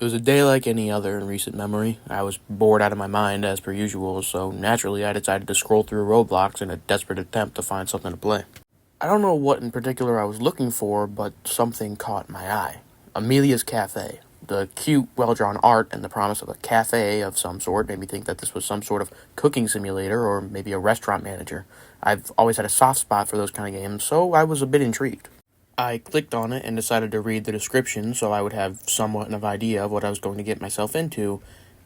It was a day like any other in recent memory. I was bored out of my mind as per usual, so naturally I decided to scroll through Roblox in a desperate attempt to find something to play. I don't know what in particular I was looking for, but something caught my eye. Amelia's Cafe. The cute, well-drawn art and the promise of a cafe of some sort made me think that this was some sort of cooking simulator or maybe a restaurant manager. I've always had a soft spot for those kind of games, so I was a bit intrigued. I clicked on it and decided to read the description so I would have somewhat of an idea of what I was going to get myself into,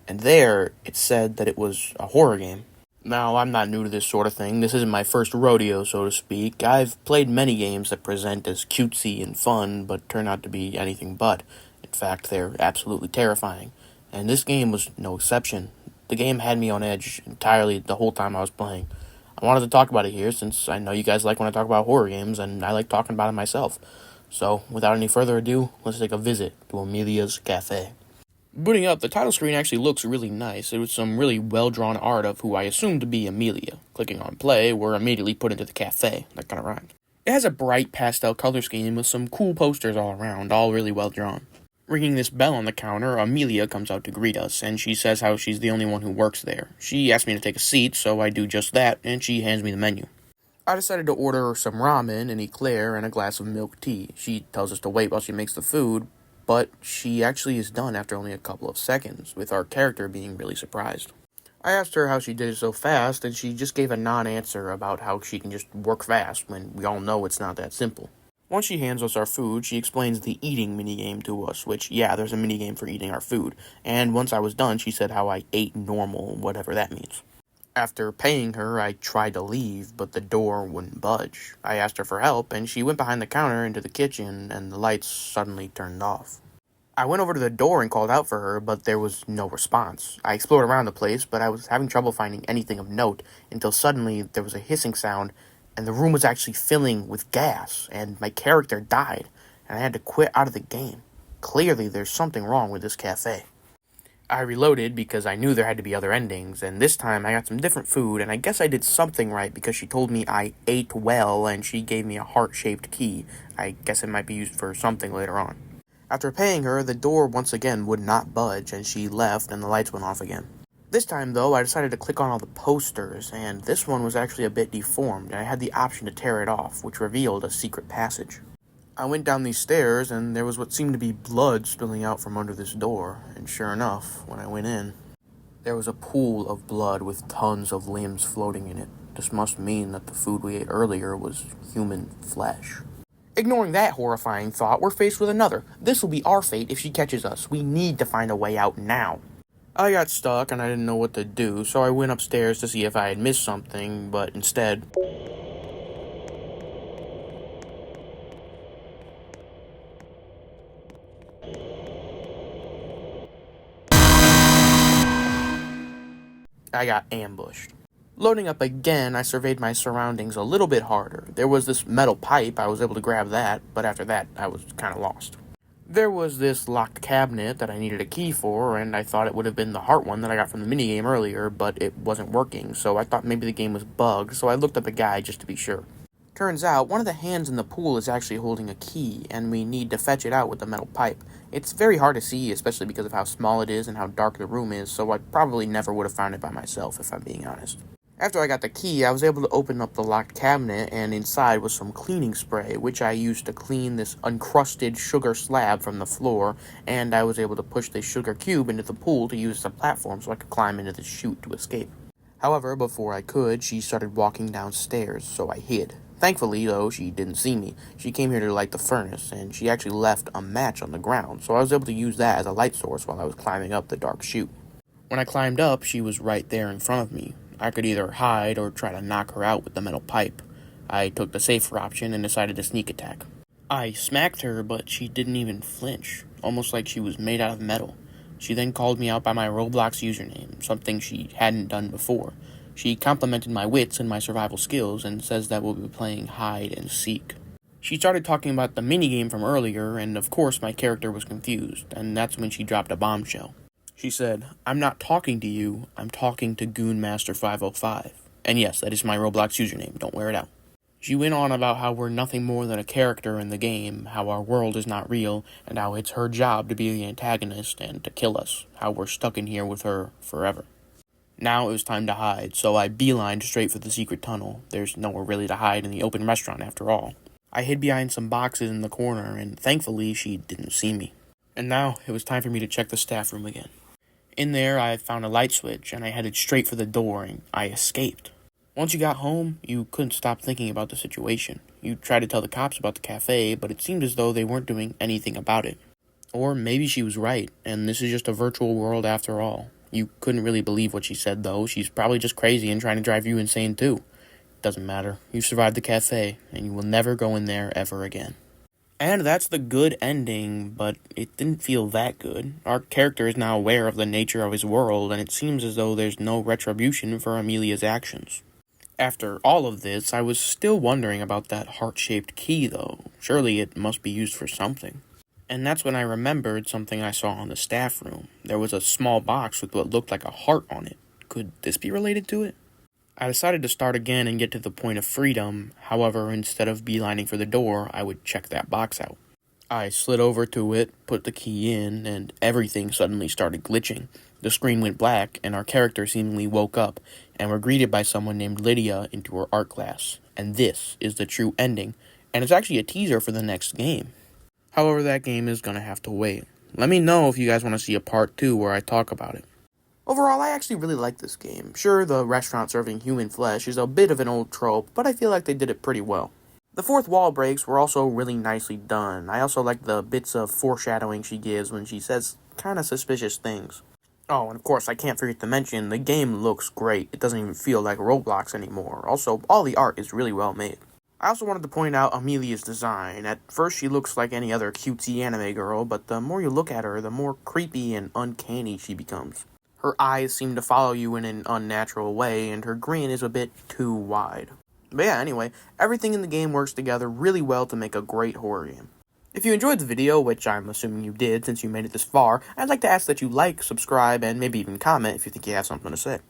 and there it said that it was a horror game. Now, I'm not new to this sort of thing. This isn't my first rodeo, so to speak. I've played many games that present as cutesy and fun, but turn out to be anything but. In fact, they're absolutely terrifying. And this game was no exception. The game had me on edge entirely the whole time I was playing. I wanted to talk about it here since I know you guys like when I talk about horror games, and I like talking about it myself. So, without any further ado, let's take a visit to Amelia's Cafe. Booting up, the title screen actually looks really nice. It was some really well-drawn art of who I assumed to be Amelia. Clicking on play, we're immediately put into the cafe. That kind of rhymed. It has a bright pastel color scheme with some cool posters all around, all really well-drawn. Ringing this bell on the counter, Amelia comes out to greet us, and she says how she's the only one who works there. She asks me to take a seat, so I do just that, and she hands me the menu. I decided to order some ramen, an eclair, and a glass of milk tea. She tells us to wait while she makes the food, but she actually is done after only a couple of seconds, with our character being really surprised. I asked her how she did it so fast, and she just gave a non-answer about how she can just work fast when we all know it's not that simple. Once she hands us our food, she explains the eating minigame to us, which, yeah, there's a minigame for eating our food. And once I was done, she said how I ate normal, whatever that means. After paying her, I tried to leave, but the door wouldn't budge. I asked her for help, and she went behind the counter into the kitchen, and the lights suddenly turned off. I went over to the door and called out for her, but there was no response. I explored around the place, but I was having trouble finding anything of note, until suddenly there was a hissing sound, and the room was actually filling with gas, and my character died, and I had to quit out of the game. Clearly, there's something wrong with this cafe. I reloaded because I knew there had to be other endings, and this time I got some different food, and I guess I did something right because she told me I ate well, and she gave me a heart-shaped key. I guess it might be used for something later on. After paying her, the door once again would not budge, and she left, and the lights went off again. This time, though, I decided to click on all the posters, and this one was actually a bit deformed, and I had the option to tear it off, which revealed a secret passage. I went down these stairs, and there was what seemed to be blood spilling out from under this door, and sure enough, when I went in, there was a pool of blood with tons of limbs floating in it. This must mean that the food we ate earlier was human flesh. Ignoring that horrifying thought, we're faced with another. This will be our fate if she catches us. We need to find a way out now. I got stuck and I didn't know what to do, so I went upstairs to see if I had missed something, but instead, I got ambushed. Loading up again, I surveyed my surroundings a little bit harder. There was this metal pipe, I was able to grab that, but after that, I was kind of lost. There was this locked cabinet that I needed a key for, and I thought it would have been the heart one that I got from the minigame earlier, but it wasn't working, so I thought maybe the game was bugged, so I looked up a guide just to be sure. Turns out, one of the hands in the pool is actually holding a key, and we need to fetch it out with the metal pipe. It's very hard to see, especially because of how small it is and how dark the room is, so I probably never would have found it by myself, if I'm being honest. After I got the key, I was able to open up the locked cabinet, and inside was some cleaning spray, which I used to clean this uncrusted sugar slab from the floor, and I was able to push the sugar cube into the pool to use as a platform so I could climb into the chute to escape. However, before I could, she started walking downstairs, so I hid. Thankfully, though, she didn't see me. She came here to light the furnace, and she actually left a match on the ground, so I was able to use that as a light source while I was climbing up the dark chute. When I climbed up, she was right there in front of me. I could either hide or try to knock her out with the metal pipe. I took the safer option and decided to sneak attack. I smacked her, but she didn't even flinch, almost like she was made out of metal. She then called me out by my Roblox username, something she hadn't done before. She complimented my wits and my survival skills and says that we'll be playing hide and seek. She started talking about the minigame from earlier, and of course my character was confused, and that's when she dropped a bombshell. She said, "I'm not talking to you, I'm talking to Goonmaster505. And yes, that is my Roblox username, don't wear it out. She went on about how we're nothing more than a character in the game, how our world is not real, and how it's her job to be the antagonist and to kill us, how we're stuck in here with her forever. Now it was time to hide, so I beelined straight for the secret tunnel. There's nowhere really to hide in the open restaurant after all. I hid behind some boxes in the corner, and thankfully she didn't see me. And now it was time for me to check the staff room again. In there, I found a light switch, and I headed straight for the door, and I escaped. Once you got home, you couldn't stop thinking about the situation. You tried to tell the cops about the cafe, but it seemed as though they weren't doing anything about it. Or maybe she was right, and this is just a virtual world after all. You couldn't really believe what she said, though. She's probably just crazy and trying to drive you insane, too. Doesn't matter. You survived the cafe, and you will never go in there ever again. And that's the good ending, but it didn't feel that good. Our character is now aware of the nature of his world, and it seems as though there's no retribution for Amelia's actions. After all of this, I was still wondering about that heart-shaped key, though. Surely it must be used for something. And that's when I remembered something I saw in the staff room. There was a small box with what looked like a heart on it. Could this be related to it? I decided to start again and get to the point of freedom. However, instead of beelining for the door, I would check that box out. I slid over to it, put the key in, and everything suddenly started glitching. The screen went black, and our character seemingly woke up, and were greeted by someone named Lydia into her art class. And this is the true ending, and it's actually a teaser for the next game. However, that game is gonna have to wait. Let me know if you guys want to see a part 2 where I talk about it. Overall, I actually really like this game. Sure, the restaurant serving human flesh is a bit of an old trope, but I feel like they did it pretty well. The fourth wall breaks were also really nicely done. I also like the bits of foreshadowing she gives when she says kinda suspicious things. Oh, and of course, I can't forget to mention, the game looks great. It doesn't even feel like Roblox anymore. Also, all the art is really well made. I also wanted to point out Amelia's design. At first, she looks like any other cutesy anime girl, but the more you look at her, the more creepy and uncanny she becomes. Her eyes seem to follow you in an unnatural way, and her grin is a bit too wide. But yeah, anyway, everything in the game works together really well to make a great horror game. If you enjoyed the video, which I'm assuming you did since you made it this far, I'd like to ask that you like, subscribe, and maybe even comment if you think you have something to say.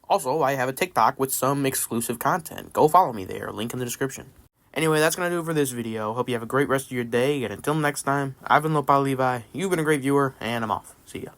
Also, I have a TikTok with some exclusive content. Go follow me there, link in the description. Anyway, that's going to do it for this video. Hope you have a great rest of your day, and until next time, I've been Lopal Levi, you've been a great viewer, and I'm off. See ya.